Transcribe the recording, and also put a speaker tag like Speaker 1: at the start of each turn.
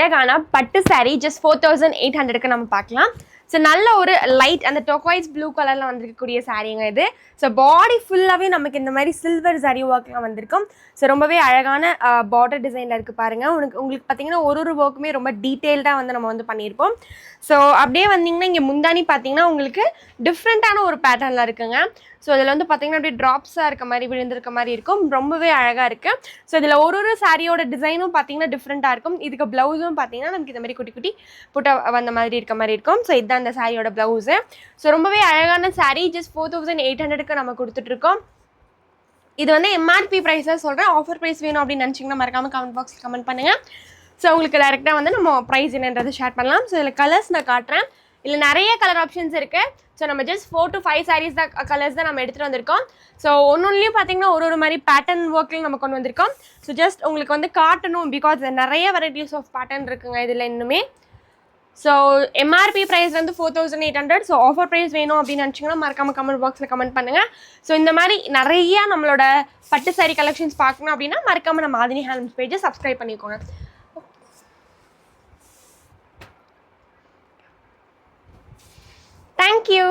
Speaker 1: அழகான பட்டு saree just 4800க்கு நம்ம பார்க்கலாம். ஸோ நல்ல ஒரு லைட் அந்த டொக்வைஸ் ப்ளூ கலரில் வந்திருக்கக்கூடிய சாரீங்க இது. ஸோ பாடி ஃபுல்லாகவே நமக்கு இந்த மாதிரி சில்வர் சரி ஒர்க்லாம் வந்திருக்கும். ஸோ ரொம்பவே அழகான பார்டர் டிசைனில் இருக்குது பாருங்கள். உங்களுக்கு பார்த்தீங்கன்னா ஒரு ஒர்க்குமே ரொம்ப டீட்டெயில்டாக வந்து நம்ம வந்து பண்ணியிருப்போம். ஸோ அப்படியே வந்தீங்கன்னா இங்கே முந்தானி பார்த்தீங்கன்னா உங்களுக்கு டிஃப்ரெண்ட்டான ஒரு பேட்டர்னில் இருக்குங்க. ஸோ இதில் வந்து பார்த்தீங்கன்னா அப்படியே ட்ராப்ஸாக இருக்க மாதிரி விழுந்திருக்க மாதிரி இருக்கும். ரொம்பவே அழகாக இருக்குது. ஸோ இதில் ஒரு சாரியோட டிசைனும் பார்த்தீங்கன்னா டிஃப்ரெண்ட்டாக இருக்கும். இதுக்கு ப்ளவுஸும் பார்த்தீங்கன்னா நமக்கு இந்த மாதிரி குட்டி குட்டி புட்டை வந்த மாதிரி இருக்க மாதிரி இருக்கும். ஸோ இதுதான் அந்த சாரியோட ப்ளவுஸு. ஸோ ரொம்பவே அழகான சாரீ ஜஸ்ட் 4800க்கு நம்ம கொடுத்துட்ருக்கோம். இது வந்து எம்ஆர்பி ப்ரைஸாக சொல்கிறேன். ஆஃபர் ப்ரைஸ் வேணும் அப்படின்னு நினச்சிங்கன்னா மறக்காமல் கமெண்ட் பாக்ஸில் கமெண்ட் பண்ணுங்கள். ஸோ உங்களுக்கு டேரெக்டாக வந்து நம்ம ப்ரைஸ் என்னன்றது ஷேர் பண்ணலாம். ஸோ இதில் கலர்ஸ் நான் காட்டுறேன். இதில் நிறைய கலர் ஆப்ஷன்ஸ் இருக்குது. ஸோ நம்ம ஜஸ்ட் 4 to 5 சாரீஸ் தான் கலர்ஸ் தான் நம்ம எடுத்துகிட்டு வந்திருக்கோம். ஸோ ஒன்றுலையும் பார்த்தீங்கன்னா ஒரு மாதிரி பேட்டர்ன் ஒர்க்லையும் நம்ம கொண்டு வந்திருக்கோம். ஸோ ஜஸ்ட் உங்களுக்கு வந்து காட்டணும் பிகாஸ் நிறைய வெரைட்டிஸ் ஆஃப் பேட்டர்ன் இருக்குங்க இதில் இன்னுமே. ஸோ எம்ஆர்பி ப்ரைஸ் வந்து 4800. ஸோ ஆஃபர் ப்ரைஸ் வேணும் அப்படின்னு நினச்சிங்கன்னா மறக்காமல் கமெண்ட் பாக்ஸில் கமெண்ட் பண்ணுங்கள். ஸோ இந்த மாதிரி நிறையா நம்மளோட பட்டு சாரீ கலெக்ஷன்ஸ் பார்க்கணும் அப்படின்னா மறக்காமல் நம்ம ஆதினி ஹேண்ட்லூம்ஸ் பேஜை சப்ஸ்கிரைப் பண்ணிக்கோங்க. Thank you.